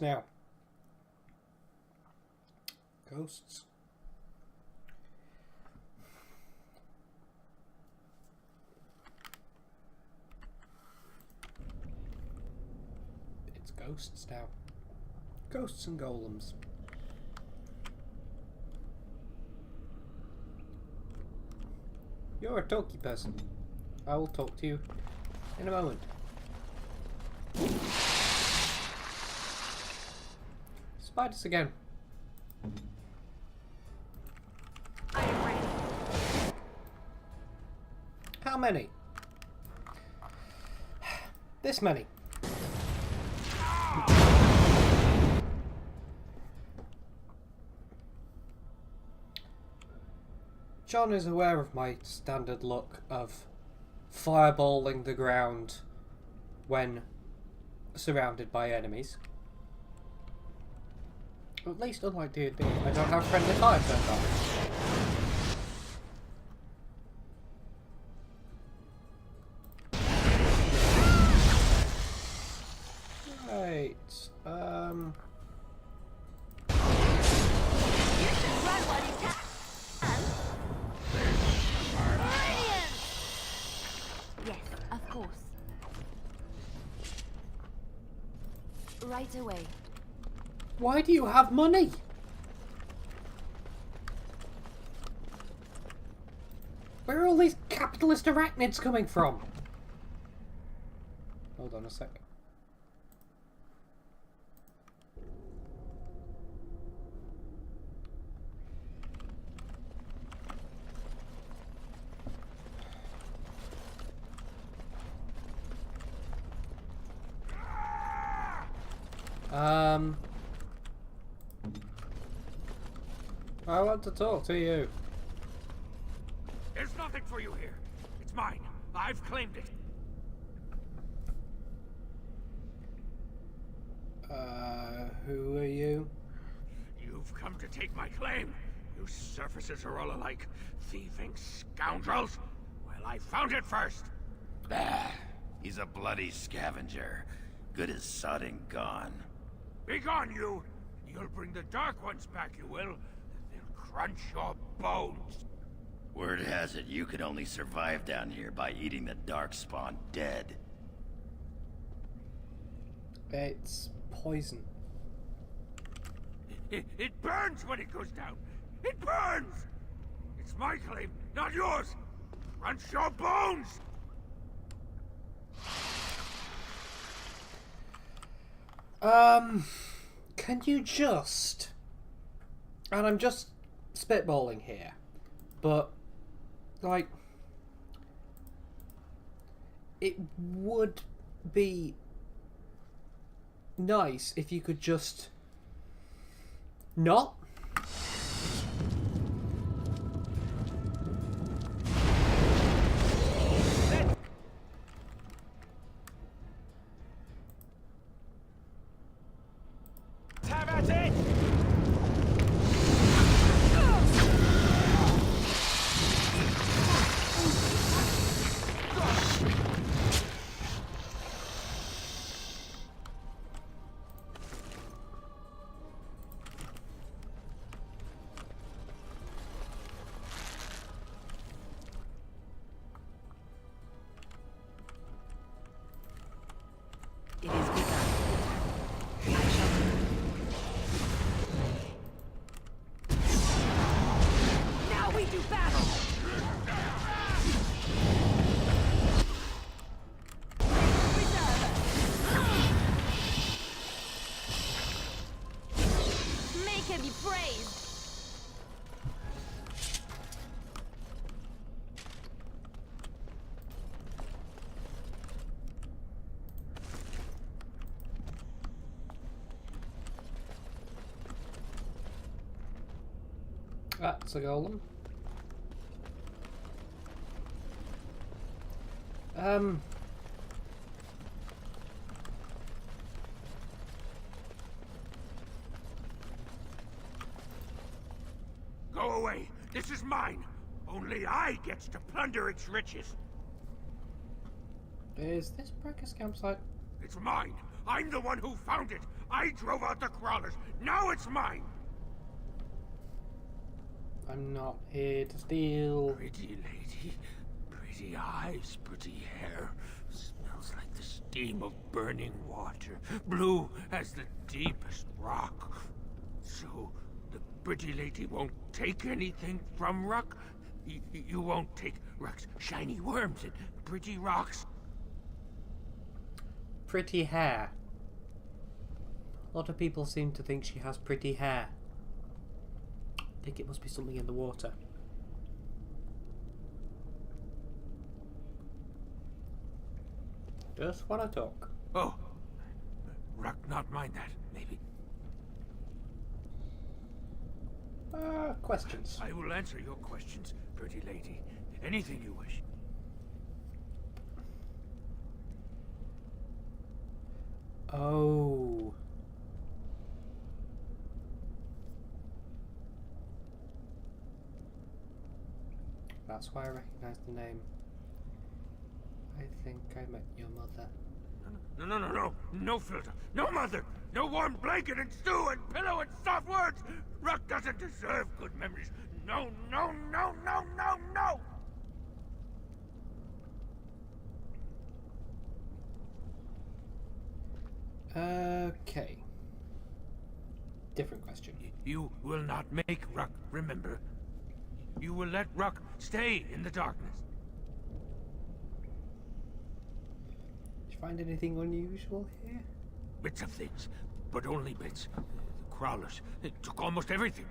now. Ghosts. It's ghosts now. Ghosts and golems. You're a talky person. I will talk to you in a moment. Spiders again. I am ready. How many? This many. John is aware of my standard look of fireballing the ground when surrounded by enemies. At least unlike D&D, I don't have friendly fire turned on. Right, You should run while you can. Brilliant! Yes, of course. Right away. why do you have money? Where are all these capitalist arachnids coming from? Hold on a second. I want to talk to you. There's nothing for you here. It's mine. I've claimed it. Who are you? You've come to take my claim. You surfacers are all alike. Thieving scoundrels. Well, I found it first. Bah, he's a bloody scavenger. Good as sodding gone. Be gone, you! You'll bring the Dark Ones back, you will. They'll crunch your bones. Word has it you could only survive down here by eating the Darkspawn dead. It's poison. It burns when it goes down. It burns! It's my claim, not yours. Crunch your bones! Can you just... And I'm just spitballing here, but, like, it would be nice if you could just not. Have at it! It is begun. I shall do. Now we do battle! Make him be praised! That's a golem. Go away. This is mine. Only I gets to plunder its riches. Is this Breaker's campsite? It's mine. I'm the one who found it. I drove out the crawlers. Now it's mine. I'm not here to steal. Pretty lady, pretty eyes, pretty hair. Smells like the steam of burning water. Blue as the deepest rock. So, the pretty lady won't take anything from Ruck? You won't take Ruck's shiny worms and pretty rocks? Pretty hair. A lot of people seem to think she has pretty hair. I think it must be something in the water. Just wanna talk. Oh, Ruck not mind that, maybe. Questions. I will answer your questions, pretty lady. Anything you wish. Oh. That's why I recognize the name. I think I met your mother. No. No filter. No mother. No warm blanket and stew and pillow and soft words. Ruck doesn't deserve good memories. No. Okay. Different question. You will not make Ruck remember. You will let Ruck stay in the darkness. Did you find anything unusual here? Bits of things, but only bits. The crawlers, they took almost everything.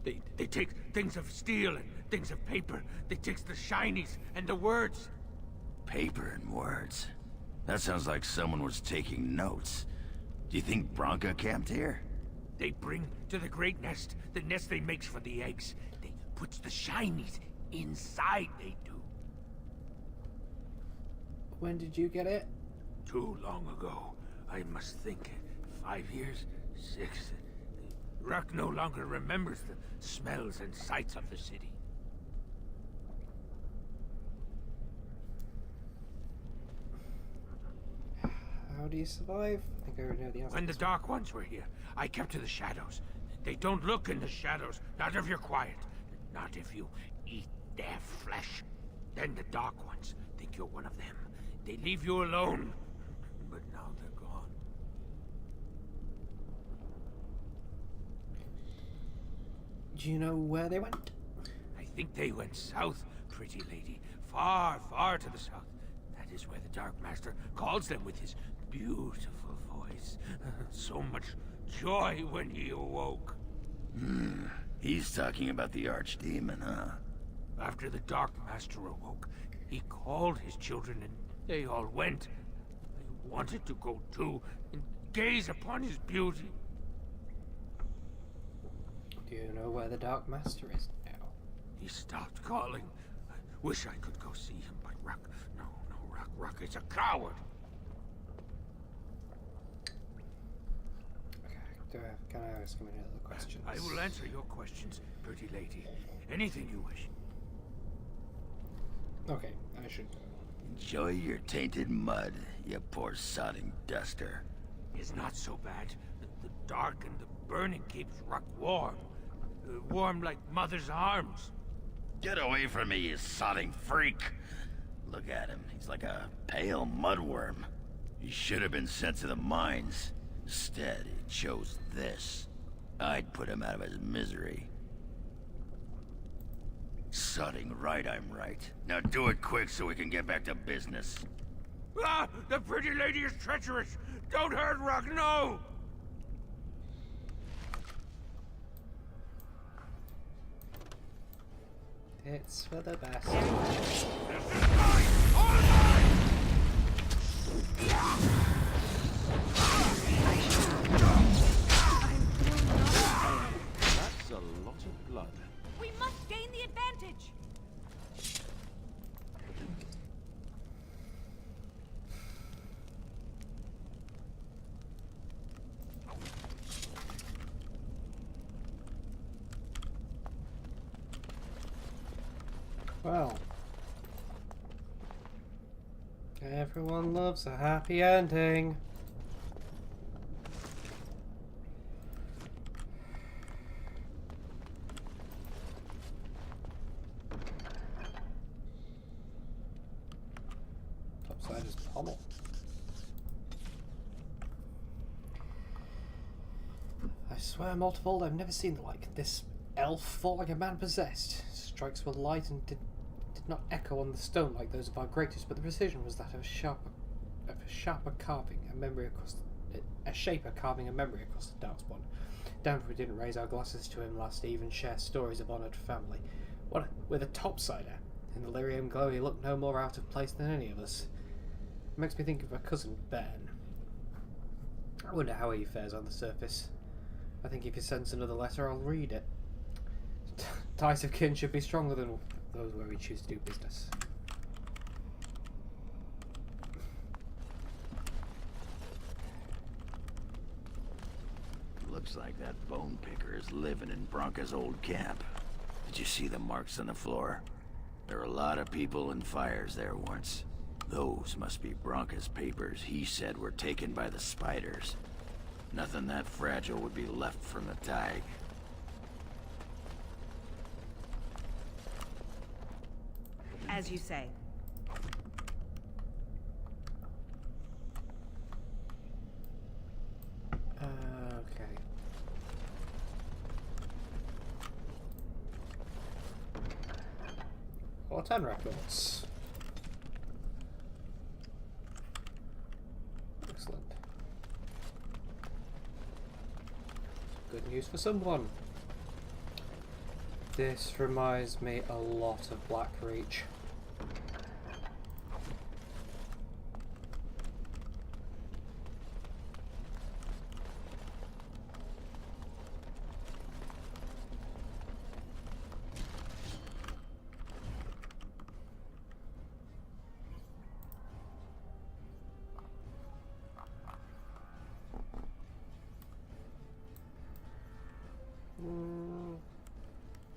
They take things of steel and things of paper. They take the shinies and the words. Paper and words. That sounds like someone was taking notes. Do you think Bronca camped here? They bring to the great nest the nest they makes for the eggs. They puts the shinies inside, they do. When did you get it? Too long ago. I must think. 5 years? 6? Ruck no longer remembers the smells and sights of the city. How do you survive? I think I already know the answer. When the Dark Ones were here, I kept to the shadows. They don't look in the shadows, not if you're quiet. Not if you eat their flesh. Then the Dark Ones think you're one of them. They leave you alone. But now they're gone. Do you know where they went? I think they went south, pretty lady. Far, far to the south. That is where the Dark Master calls them with his beautiful voice. So much joy when he awoke. He's talking about the Archdemon, huh? After the Dark Master awoke, he called his children and they all went. They wanted to go too and gaze upon his beauty. Do you know where the Dark Master is now? He stopped calling. I wish I could go see him, but Ruck, no, Ruck is a coward. Okay, can I ask him any other questions? I will answer your questions, pretty lady. Anything you wish. Okay, I should. Enjoy your tainted mud, you poor sodding duster. It's not so bad. The dark and the burning keeps Ruck warm. Warm like mother's arms. Get away from me, you sodding freak! Look at him. He's like a pale mudworm. He should have been sent to the mines. Instead, he chose this. I'd put him out of his misery. Sodding right, I'm right. Now do it quick so we can get back to business. Ah! The pretty lady is treacherous! Don't hurt Ruck, no! It's for the best. This is mine! All mine! That's a lot of blood. We must gain the advantage. Well, everyone loves a happy ending. pommel. I swear, multifold, I've never seen the like. This elf fought like a man possessed. Strikes were light and did not echo on the stone like those of our greatest, but the precision was that of a sharper carving, a shaper carving a memory across the dark one. Damn if we didn't raise our glasses to him last to even share stories of honoured family. With a topsider. In the lyrium glow he looked no more out of place than any of us. It makes me think of my cousin Ben. I wonder how he fares on the surface. I think if he sends another letter, I'll read it. Ties of kin should be stronger than those where we choose to do business. Looks like that bone picker is living in Bronca's old camp. Did you see the marks on the floor? There were a lot of people and fires there once. Those must be Bronca's papers he said were taken by the spiders. Nothing that fragile would be left from the tag. As you say. Okay. Or 10 records. Excellent. Good news for someone. This reminds me a lot of Blackreach.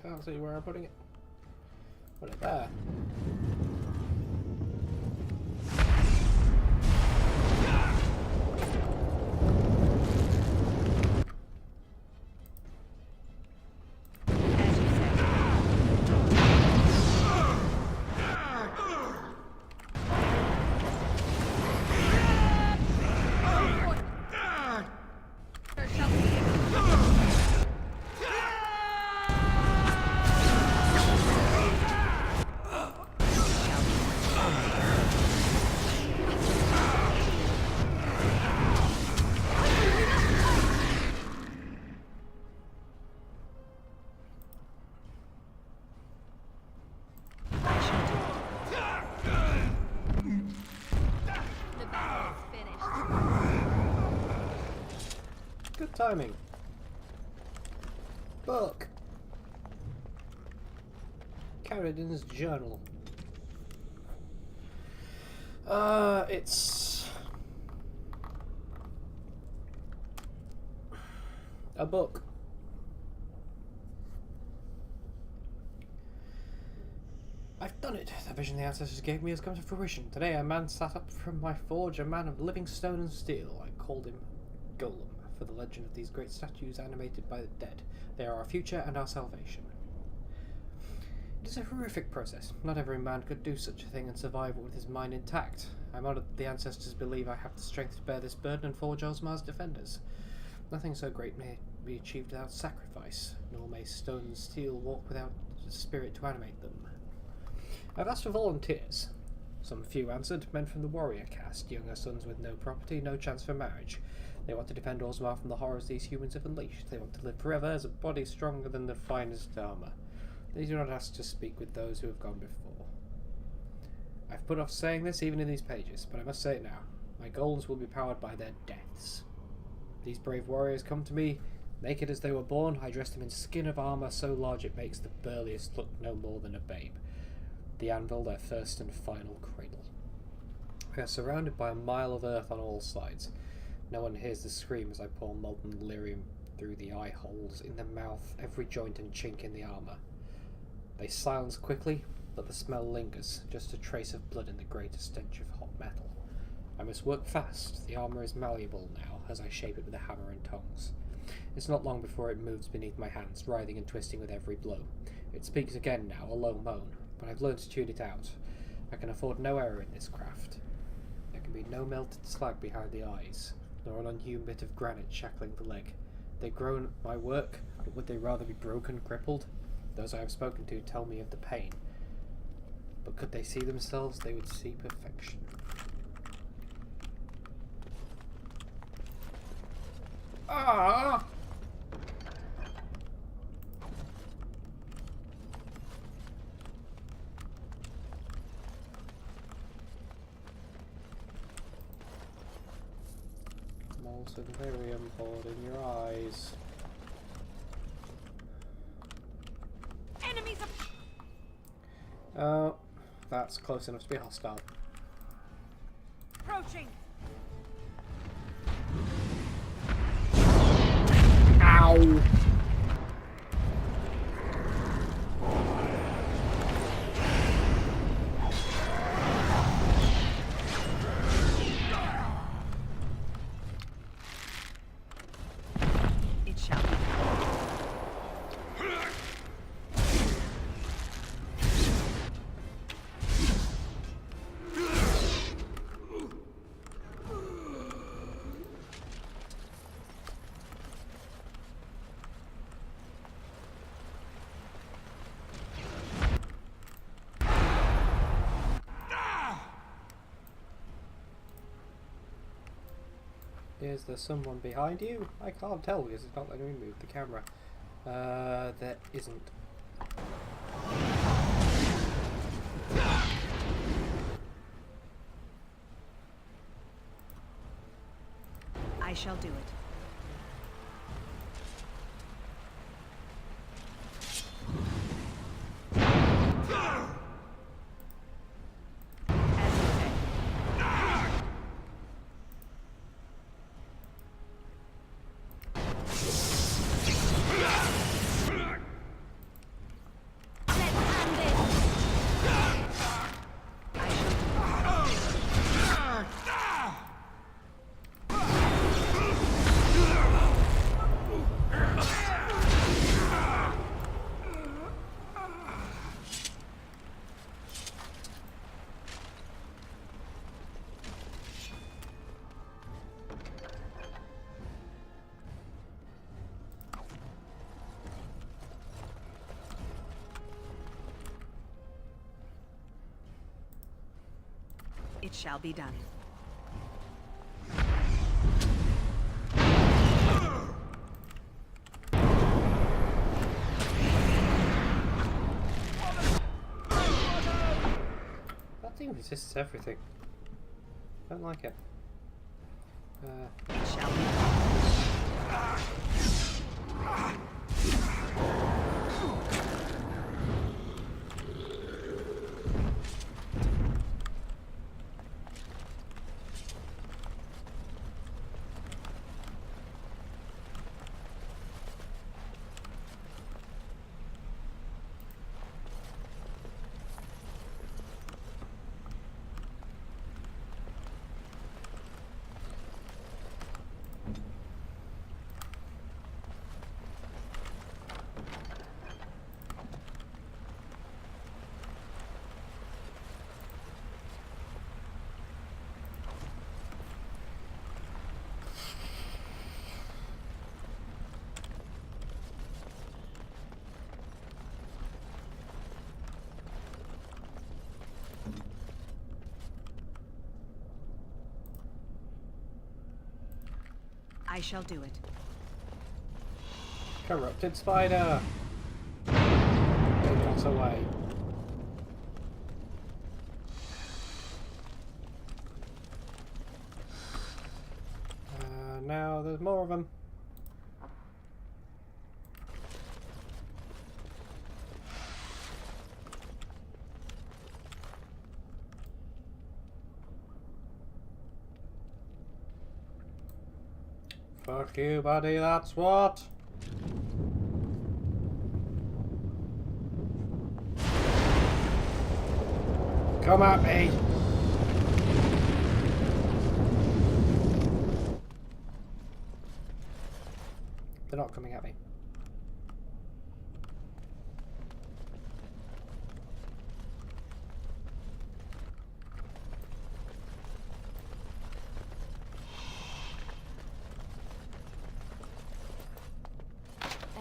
Can't see where I'm putting it. Put it there. Good timing. Book. Carradine's journal. It's a book. I've done it. The vision the ancestors gave me has come to fruition. Today a man sat up from my forge, a man of living stone and steel. I called him Golem, for the legend of these great statues animated by the dead. They are our future and our salvation. It is a horrific process. Not every man could do such a thing and survive with his mind intact. I'm honored that the ancestors believe I have the strength to bear this burden and forge Ozmar's defenders. Nothing so great may be achieved without sacrifice, nor may stone and steel walk without a spirit to animate them. I've asked for volunteers. Some few answered, men from the warrior caste, younger sons with no property, no chance for marriage. They want to defend Ozmar from the horrors these humans have unleashed. They want to live forever as a body stronger than the finest armour. They do not ask to speak with those who have gone before. I've put off saying this even in these pages, but I must say it now. My goals will be powered by their deaths. These brave warriors come to me, naked as they were born. I dress them in skin of armour so large it makes the burliest look no more than a babe. The anvil, their first and final cradle. We are surrounded by a mile of earth on all sides. No one hears the scream as I pour molten lyrium through the eye holes in the mouth, every joint and chink in the armour. They silence quickly, but the smell lingers, just a trace of blood in the greater stench of hot metal. I must work fast. The armour is malleable now, as I shape it with a hammer and tongs. It's not long before it moves beneath my hands, writhing and twisting with every blow. It speaks again now, a low moan, but I've learned to tune it out. I can afford no error in this craft. A There can be no melted slag behind the eyes, nor an unhewn bit of granite shackling the leg. They groan at my work, but would they rather be broken, crippled? Those I have spoken to tell me of the pain. But could they see themselves, they would see perfection. Ah! Molten barium poured in your eyes. Enemies Oh, that's close enough to be hostile. approaching. Ow! It shall be. Is there someone behind you? I can't tell because it's not letting me move the camera. There isn't. I shall do it. As you say. It shall be done. That thing resists everything. Don't like it. It shall be done. I shall do it. Corrupted spider! They got away. Now there's more of them. Fuck you, buddy, that's what. Come at me! They're not coming at me.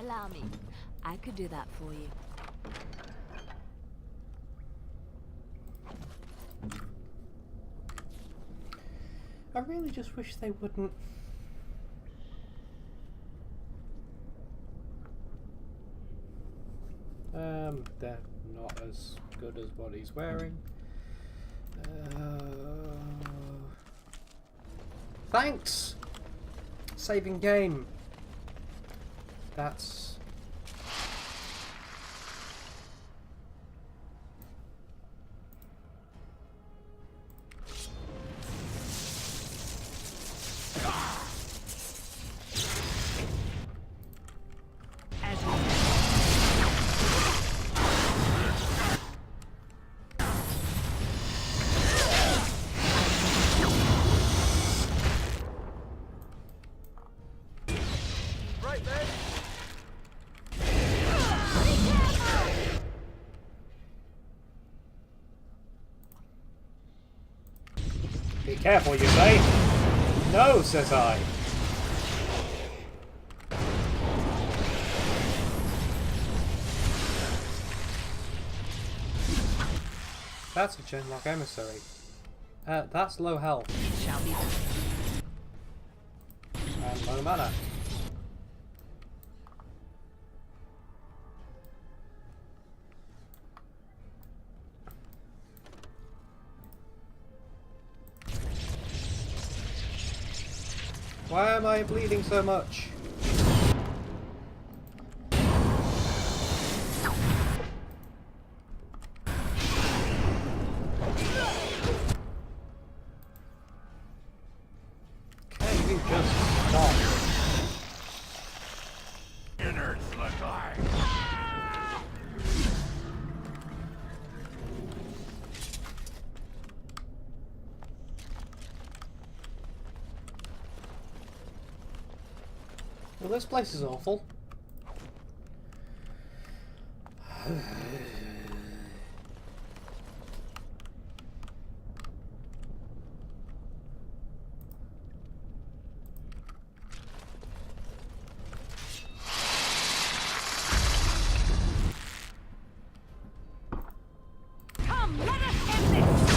Allow me. I could do that for you. I really just wish they wouldn't. They're not as good as what he's wearing. Thanks! Saving game. That's... As you Be careful, you say? No, says I. That's a Genlock emissary. That's low health shall be done. and low mana. Why am I bleeding so much? Can you just stop? Innards look like. Well, this place is awful. Come, let us end this!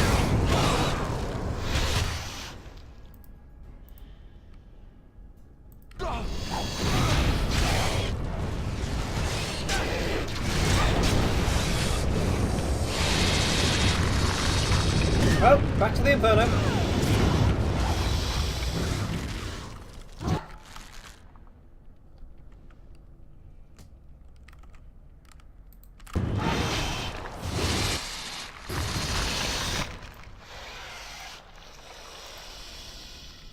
Oh, back to the Inferno.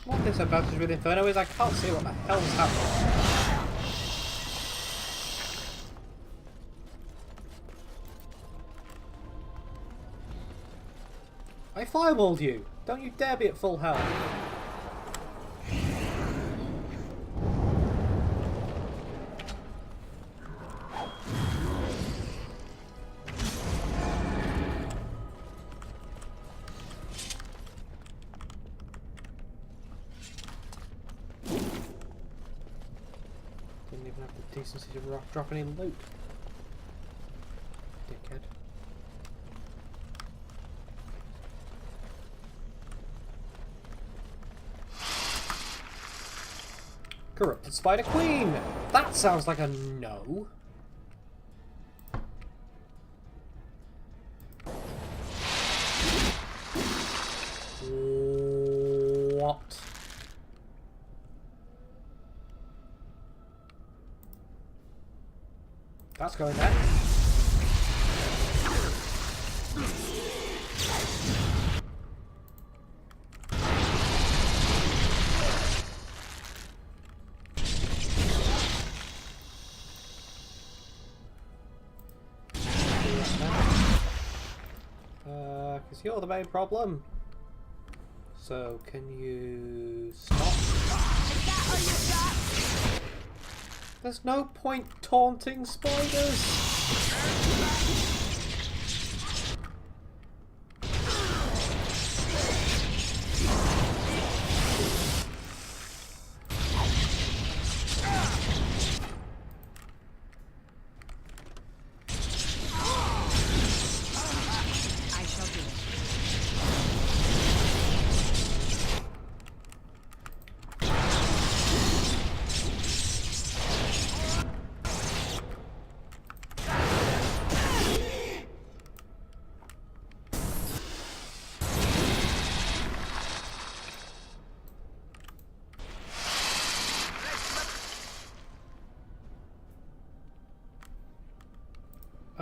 One disadvantage with Inferno is I can't see what the hell's happening. I fireballed you! Don't you dare be at full health! Didn't even have the decency to drop any loot. Dickhead. Corrupted Spider Queen! That sounds like a no. What? That's going there. Because you're the main problem. So, can you stop? There's no point taunting spiders!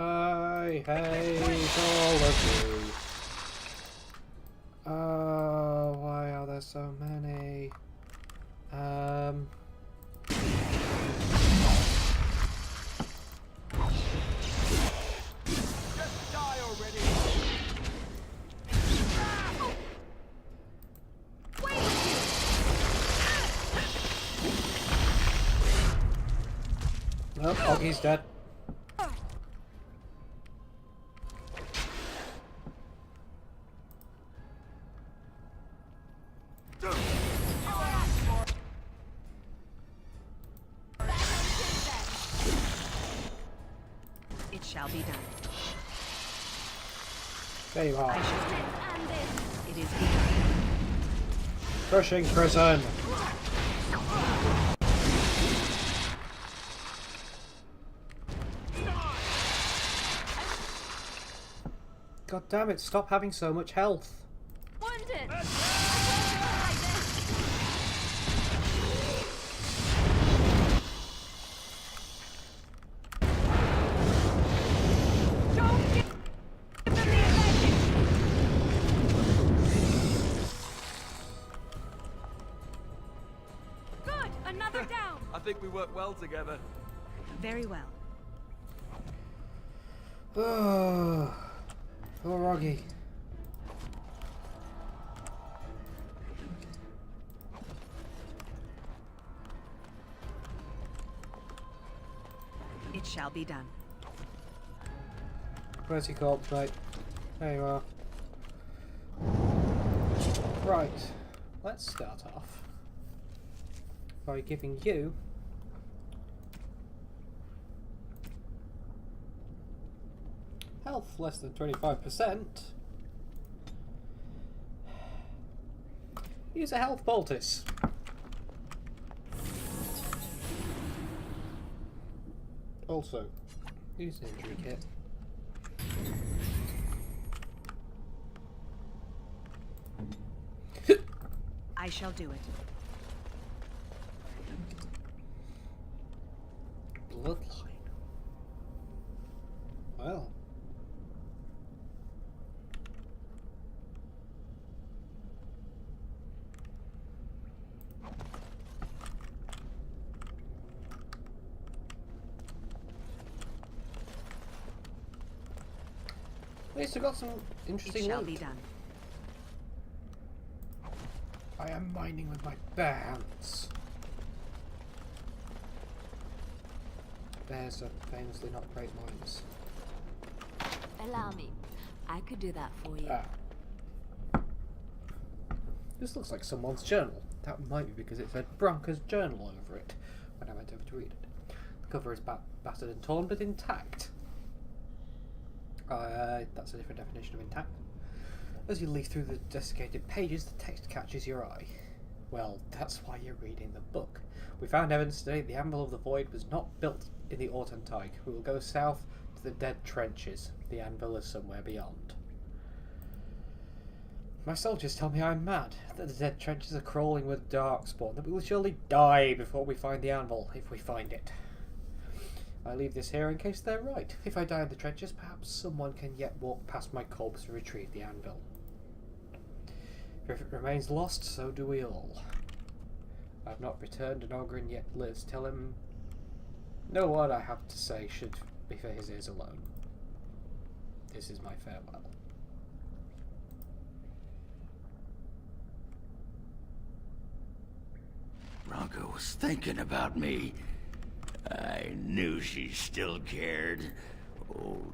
I hate all of you. Oh, why are there so many? Just die already! Nope, Oggy's dead. It shall be done. There you are. I shall do it. It is begun. Crushing prison. God damn it, stop having so much health. Wounded! Don't give them the advantage! Good! Another down! I think we work well together. Very well. Oh, poor Oggy. It shall be done. Where's your corpse, mate? There you are. Right, let's start off by giving you health less than 25%. Use a health poultice. Also, use an injury kit. I shall do it. Bloodline. Well. At least I got some It interesting shall loot. be done. I am mining with my bare hands. Bears are famously not great miners. Allow me. I could do that for you. Ah. This looks like someone's journal. That might be because it said Bronca's journal over it when I went over to read it. The cover is battered and torn but intact. That's a different definition of intact. As you leaf through the desiccated pages, the text catches your eye. Well, that's why you're reading the book. We found evidence today the Anvil of the Void was not built in the Ortentide. We will go south to the Dead Trenches. The Anvil is somewhere beyond. My soldiers tell me I'm mad, that the Dead Trenches are crawling with darkspawn, that we will surely die before we find the Anvil, if we find it. I leave this here in case they're right. If I die in the trenches, perhaps someone can yet walk past my corpse and retrieve the Anvil. If it remains lost, so do we all. I've not returned and Ogren yet lives. Tell him no word I have to say should be for his ears alone. This is my farewell. Bronca was thinking about me. I knew she still cared. Old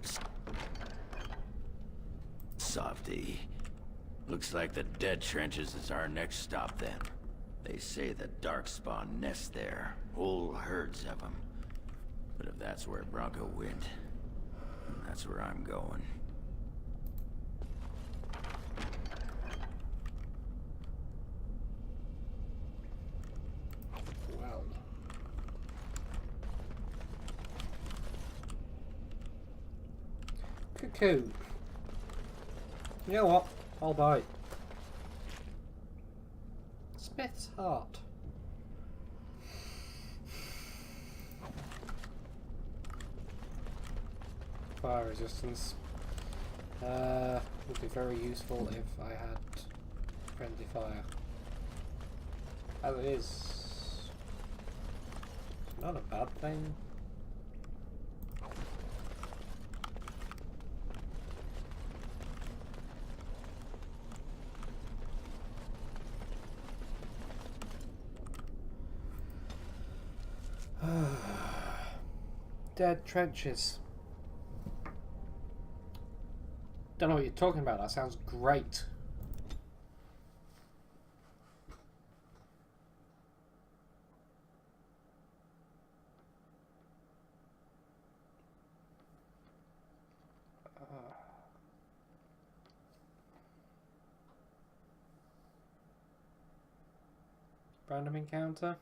softy. Looks like the Dead Trenches is our next stop then. They say the Darkspawn nest there. Whole herds of them. But if that's where Bronca went, that's where I'm going. Well. Cuckoo. You know what? I'll buy it. Smith's Heart. fire resistance. Would be very useful if I had friendly fire. As it is, not a bad thing. Dead trenches. Don't know what you're talking about. That sounds great. Random encounter.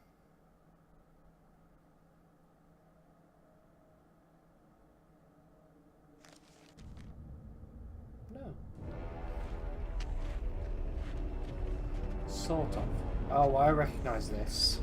No. Sort of. Oh, I recognize this.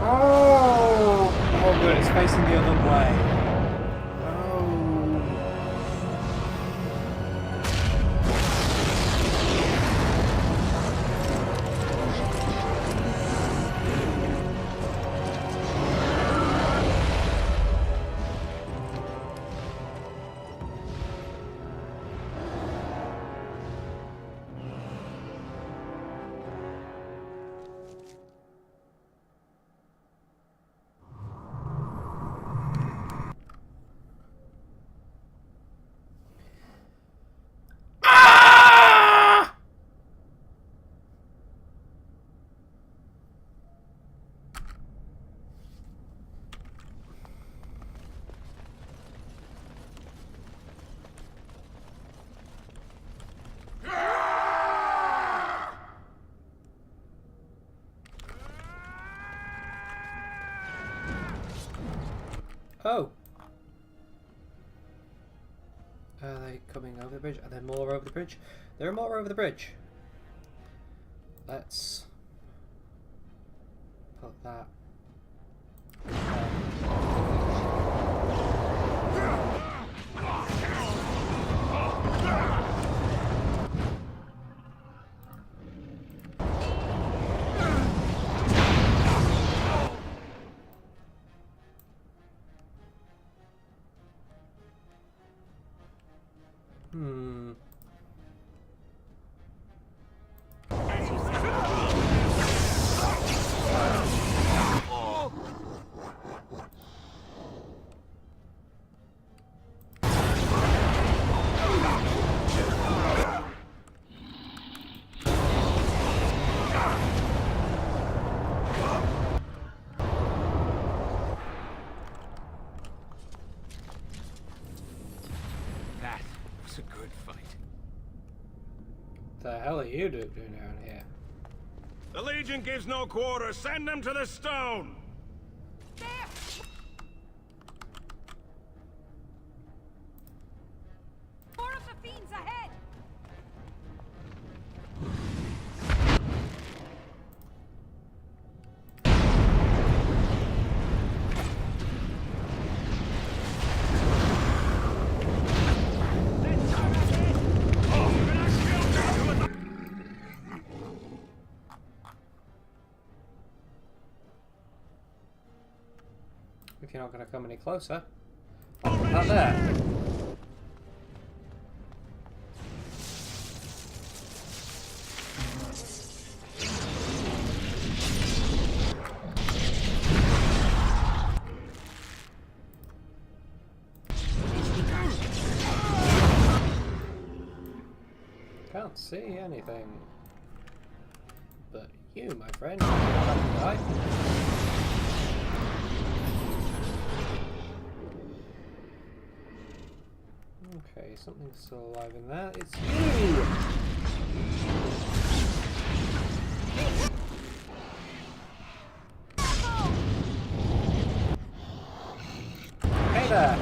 Oh, good. It's facing the other way. Oh. Are they coming over the bridge? Are there more over the bridge? There are more over the bridge. Let's put that. A good fight. The hell are you doing down here? The Legion gives no quarter. Send them to the stone! There! More of the fiends ahead! If you're not going to come any closer. Not there. Can't see anything. But you, my friend, haven't died. Okay, something's still alive in there. It's you! Hey there!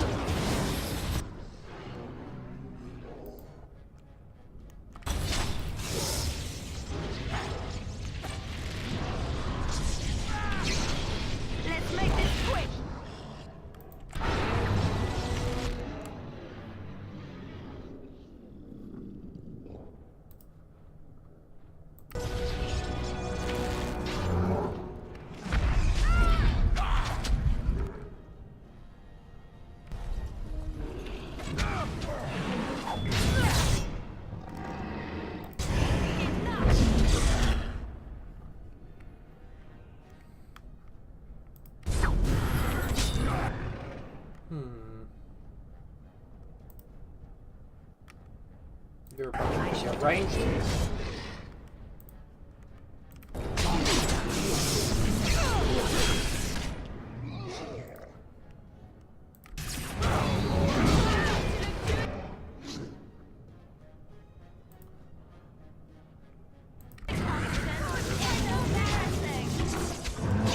Let's make this quick. You're approaching your range.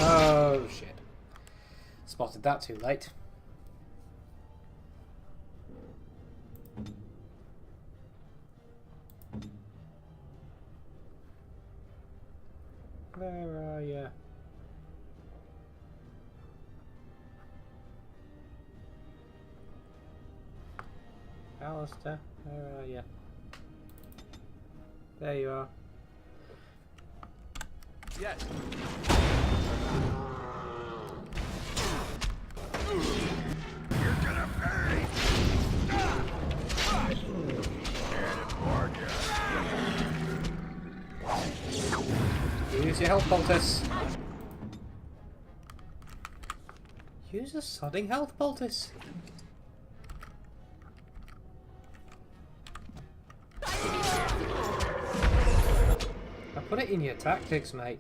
Oh shit. Spotted that too late. Where are ya? Alistair, where are ya? There you are. Yes. You're gonna pay! Use your health poultice. Use a sodding health poultice. I put it in your tactics, mate.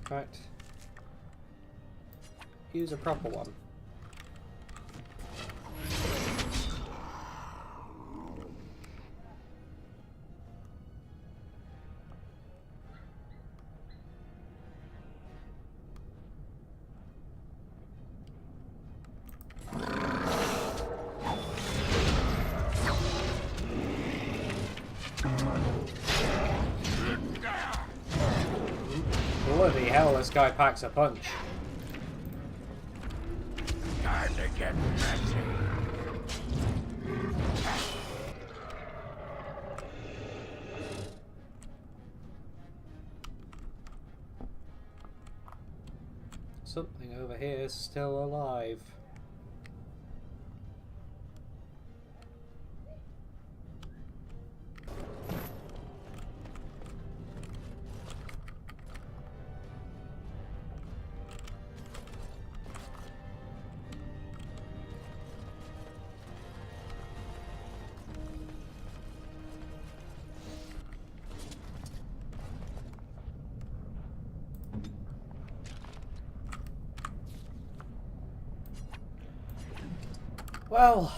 Right. Use a proper one. Bloody hell, this guy packs a punch. Time to get messy. Something over here is still alive. Well,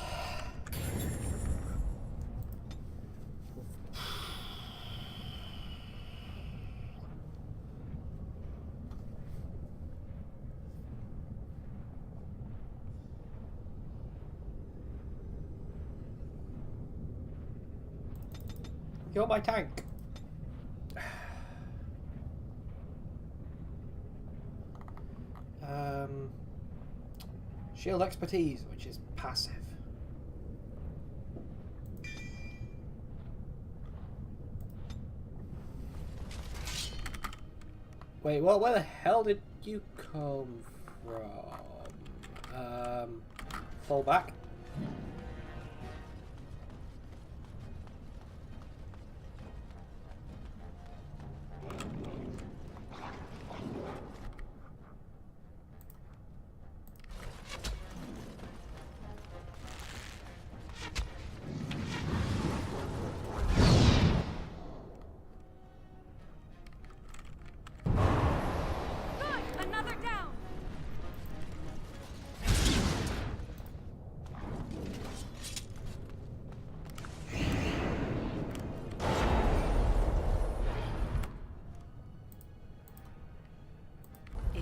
you're my tank. Shield expertise, which is passive. Wait, well, where the hell did you come from? Fall back.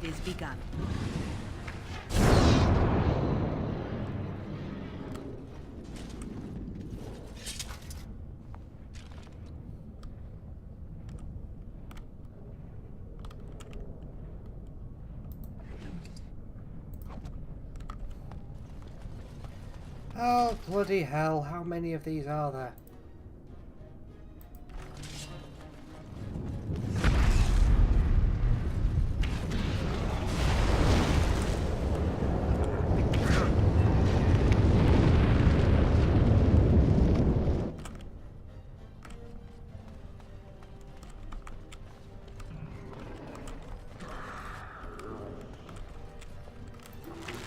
It is begun. Oh, bloody hell, how many of these are there?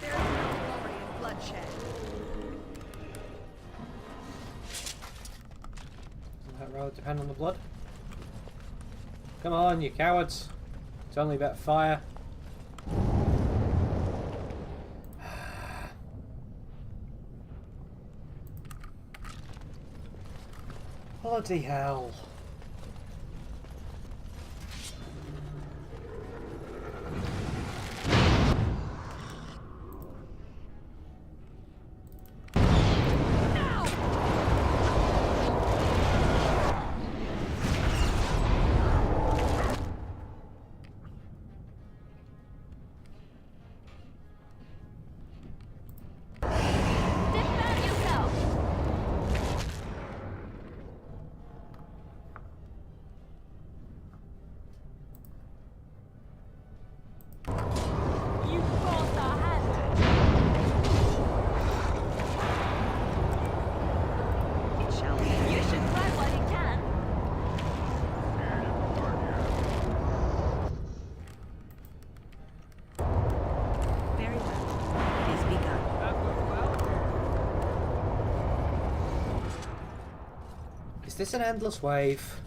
There is no glory in bloodshed. Doesn't that road depend on the blood? Come on, you cowards. It's only about fire. Bloody hell. Defend yourself! You forced our hand. It shall be. You should fight while you can. Very well. It is begun. Is this an endless wave?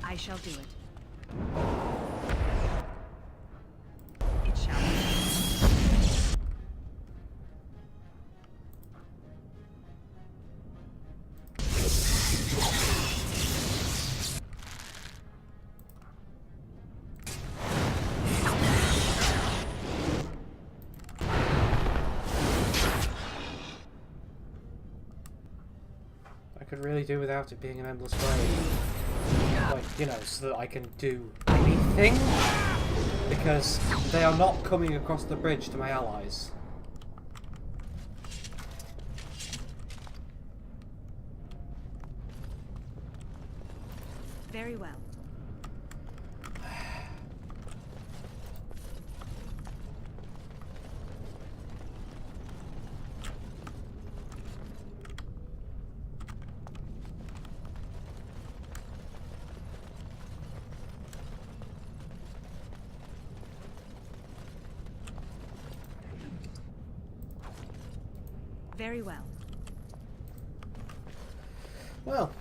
I shall do it. It shall be. I could really do without it being an endless wave. Like, you know, so that I can do anything. Because they are not coming across the bridge to my allies. Very well. Very well. Well.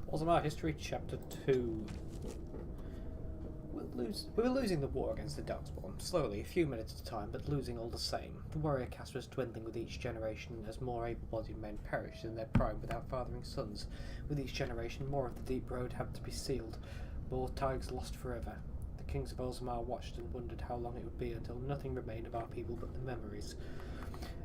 Wasn't our history chapter 2? We were losing the war against the Darkspawn, slowly, a few minutes at a time, but losing all the same. The warrior caste was dwindling with each generation as more able-bodied men perished in their prime without fathering sons. With each generation, more of the deep road had to be sealed, more tigers lost forever. The kings of Orzammar watched and wondered how long it would be until nothing remained of our people but the memories.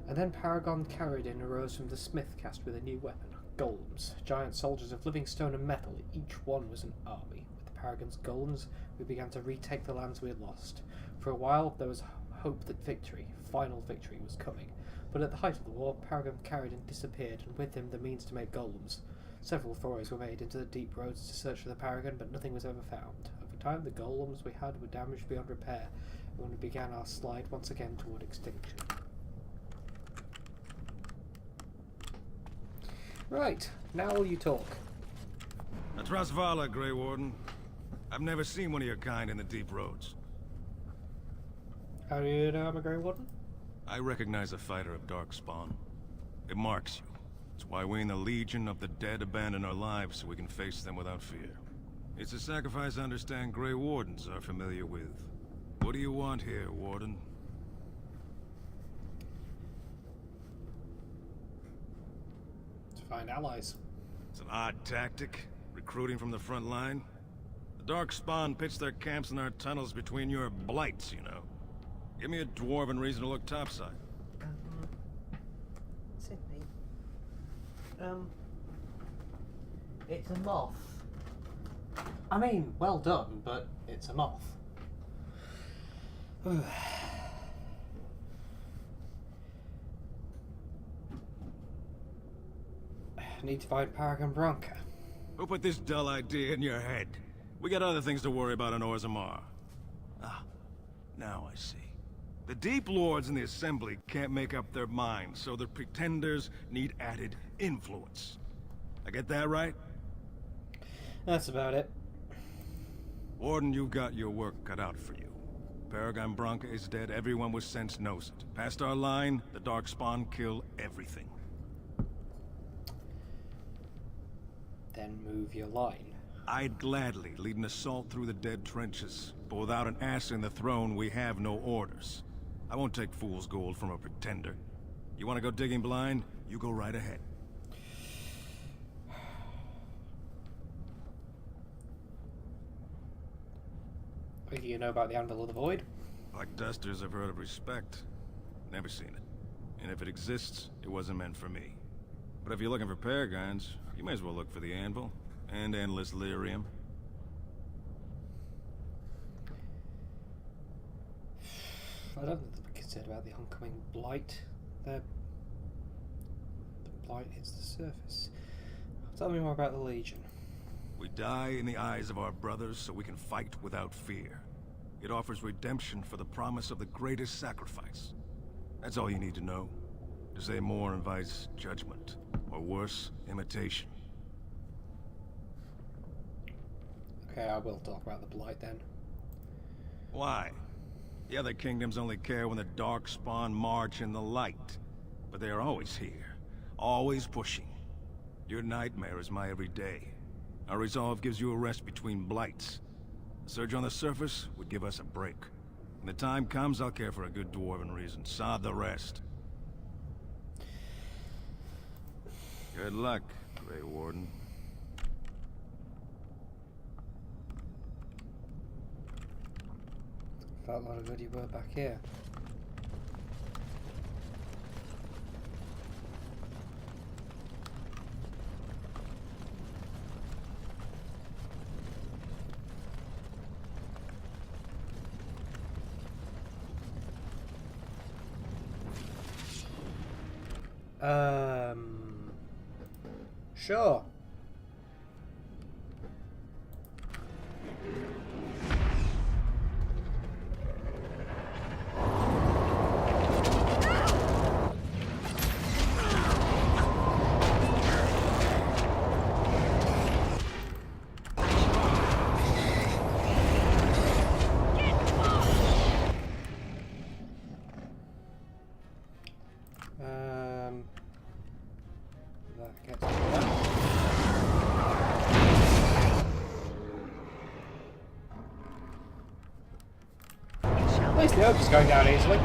And then Paragon Caridin arose from the smith caste with a new weapon, golems, giant soldiers of living stone and metal. Each one was an army. With the Paragon's golems, we began to retake the lands we had lost. For a while, there was hope that victory, final victory, was coming. But at the height of the war, Paragon Caridin disappeared, and with him the means to make golems. Several forays were made into the deep roads to search for the Paragon, but nothing was ever found. Over time, the golems we had were damaged beyond repair, and when we began our slide once again toward extinction. Right, now you talk. That's Rasvala, Grey Warden. I've never seen one of your kind in the deep roads. How do you know I'm a Grey Warden? I recognize a fighter of Darkspawn. It marks you. It's why we in the Legion of the Dead abandon our lives so we can face them without fear. It's a sacrifice I understand Grey Wardens are familiar with. What do you want here, Warden? To find allies. It's an odd tactic. Recruiting from the front line? The Dark Spawn pitched their camps in our tunnels between your blights, you know. Give me a dwarven reason to look topside. Sydney. It's a moth. I mean, well done, but it's a moth. Need to find Paragon Bronca. Who put this dull idea in your head? We got other things to worry about in Orzammar. Ah, now I see. The Deep Lords in the Assembly can't make up their minds, so the Pretenders need added influence. I get that right? That's about it. Warden, you've got your work cut out for you. Paragon Bronca is dead, everyone with sense knows it. Past our line, the Darkspawn kill everything. Then move your line. I'd gladly lead an assault through the dead trenches, but without an ass in the throne, we have no orders. I won't take fool's gold from a pretender. You want to go digging blind? You go right ahead. What do you know about the Anvil of the Void? Like dusters, I've heard of respect. Never seen it. And if it exists, it wasn't meant for me. But if you're looking for paragons, you may as well look for the Anvil. And endless lyrium. I don't think they're concerned about the oncoming blight. The blight hits the surface. Tell me more about the Legion. We die in the eyes of our brothers so we can fight without fear. It offers redemption for the promise of the greatest sacrifice. That's all you need to know. To say more invites judgment, or worse, imitation. Okay, I will talk about the blight then. Why? The other kingdoms only care when the Darkspawn march in the light. But they are always here, always pushing. Your nightmare is my everyday. Our resolve gives you a rest between blights. A surge on the surface would give us a break. When the time comes, I'll care for a good dwarven reason. Sod the rest. Good luck, Grey Warden. Felt a lot of good you were back here. Sure. That gets me done. At least the oak is going down easily.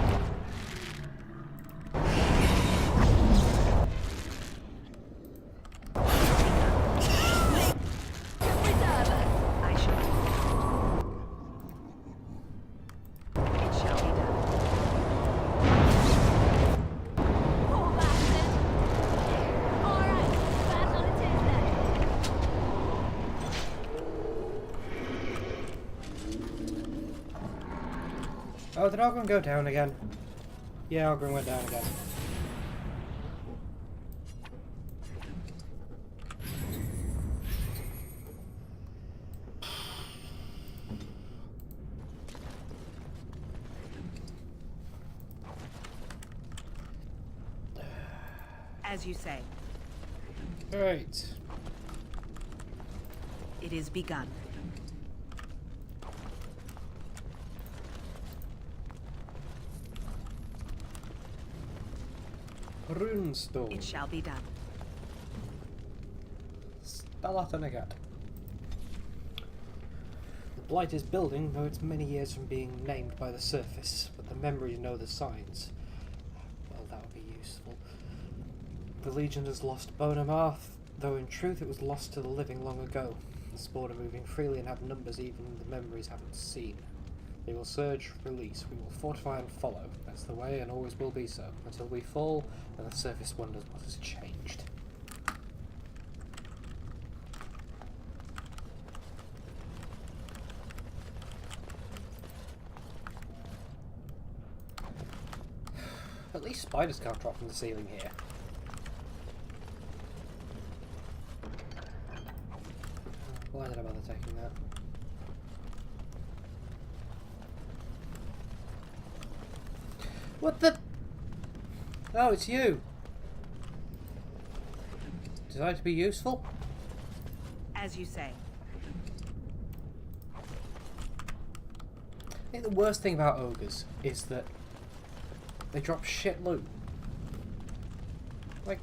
I shall. It shall be done. Poor bastard. Alright, back on it is then. Oh, did Ogren go down again? Yeah, Ogren went down again. As you say, Right. it is begun. Runestone. It shall be done. Stalatanagat. The blight is building, though it's many years from being named by the surface, but the memories know the signs. Well, that would be useful. The Legion has lost Bonamar, though in truth it was lost to the living long ago. The spawn are moving freely and have numbers even the memories haven't seen. They will surge, release, we will fortify and follow. That's the way and always will be so, until we fall and the surface wonders what has changed. At least spiders can't drop from the ceiling here. Why did I bother taking that? What the? Oh, it's you. Designed to be useful? As you say. I think the worst thing about ogres is that they drop shit loot. Like,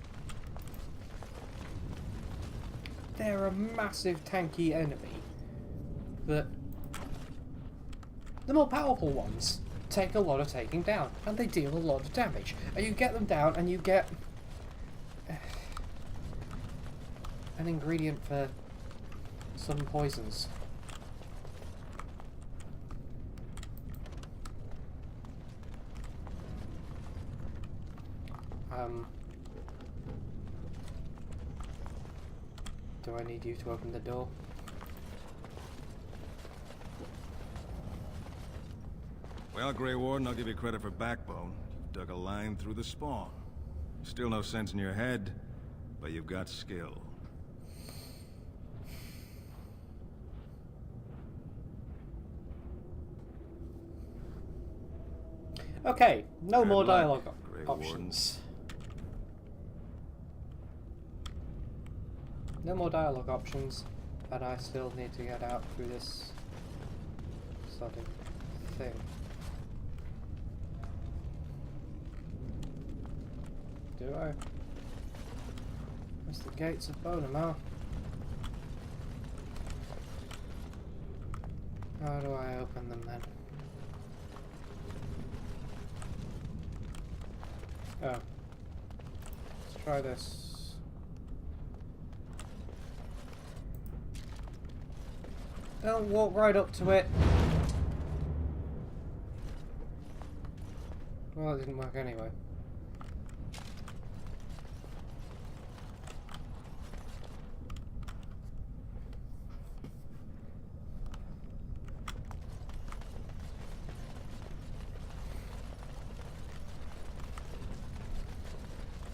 they're a massive tanky enemy that the more powerful ones take a lot of taking down, and they deal a lot of damage. And you get them down and you get an ingredient for some poisons. Do I need you to open the door? Well, Grey Warden, I'll give you credit for backbone. You've dug a line through the spawn. Still no sense in your head, but you've got skill. Okay, no Good more luck, dialogue Grey options. No more dialogue options, and I still need to get out through this sort of thing. Do I? Where's the gates of Bonamar? How do I open them then? Oh. Let's try this. Don't walk right up to it. Well, it didn't work anyway.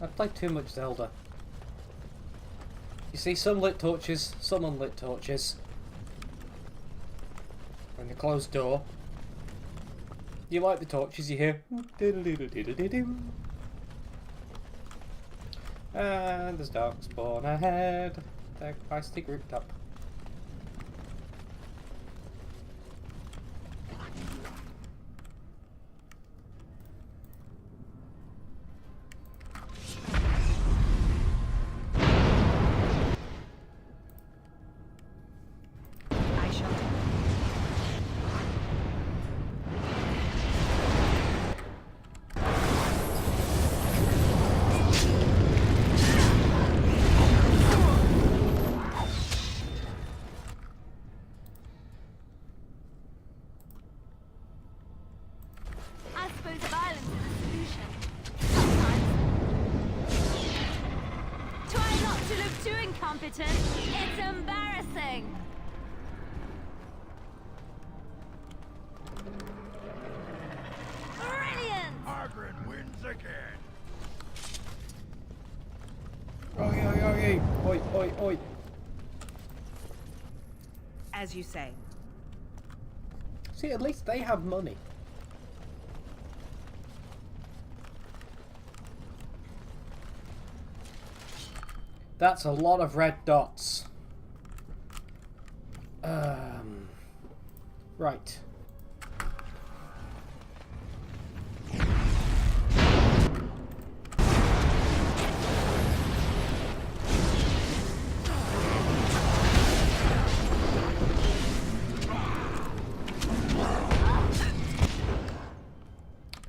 I played too much Zelda. You see some lit torches, some unlit torches. And the closed door. You light the torches, you hear. And there's dark spawn ahead. They're nicely grouped up. I shall do. I suppose violence is a solution. Sometimes. Try not to look too incompetent. It's embarrassing. Brilliant! Margaret wins again. Oi, oi, oi, oi, oi, oi. As you say. See, at least they have money. That's a lot of red dots. Right.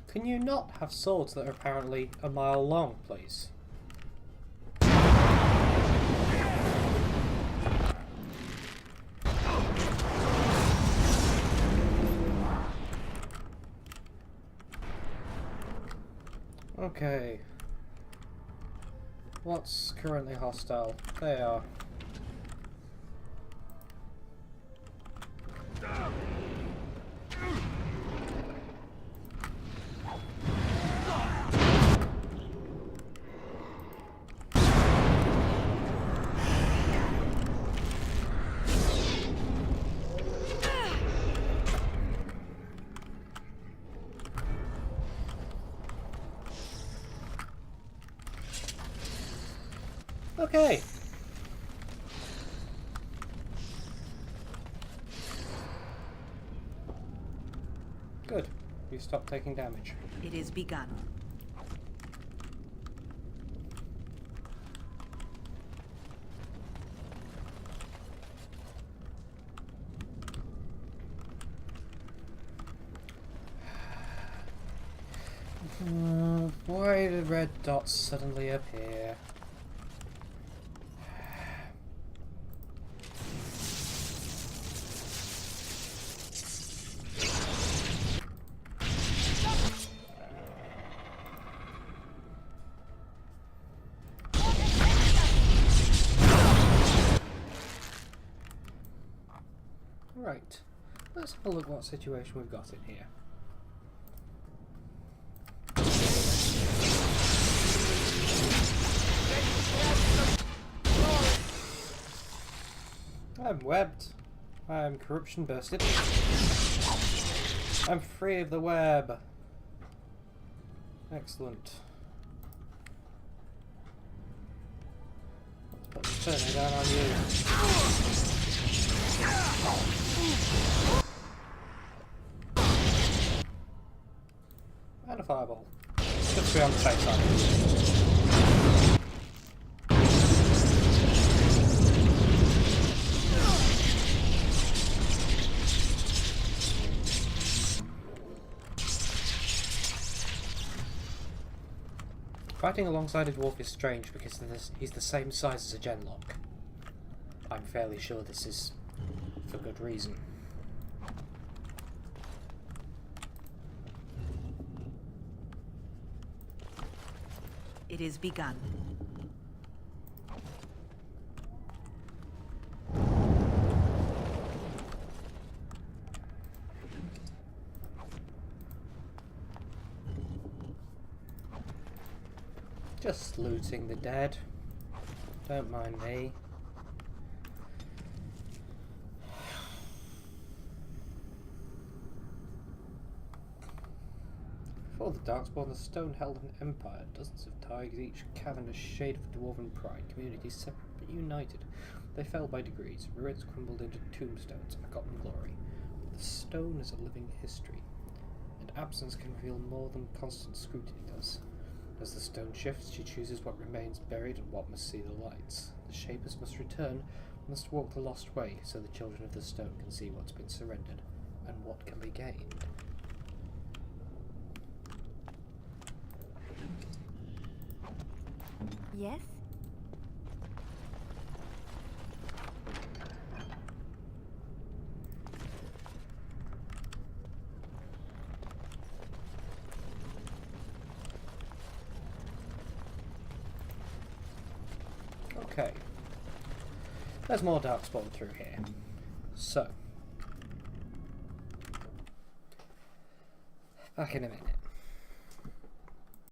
Can you not have swords that are apparently a mile long, please? Okay. What's currently hostile? They are. Okay. Good. You stopped taking damage. It is begun. Why did red dots suddenly appear? Right, let's have a look what situation we've got in here. I'm webbed. I'm corruption bursted. I'm free of the web. Excellent. Let's put the turning down on you. And a fireball. Just to be on the safe side. Fighting alongside a dwarf is strange because he's the same size as a genlock. I'm fairly sure this is for good reason. It is begun. Just looting the dead. Don't mind me. Before the Darkspawn, the stone held an empire. Dozens of tigers, each carrying a shade of dwarven pride. Communities separate but united. They fell by degrees. Ruins crumbled into tombstones and forgotten glory. The stone is a living history, and absence can reveal more than constant scrutiny does. As the stone shifts, she chooses what remains buried and what must see the lights. The shapers must return, must walk the lost way, so the children of the stone can see what's been surrendered and what can be gained. Yes? Okay. There's more Darkspawn through here. So. Back in a minute.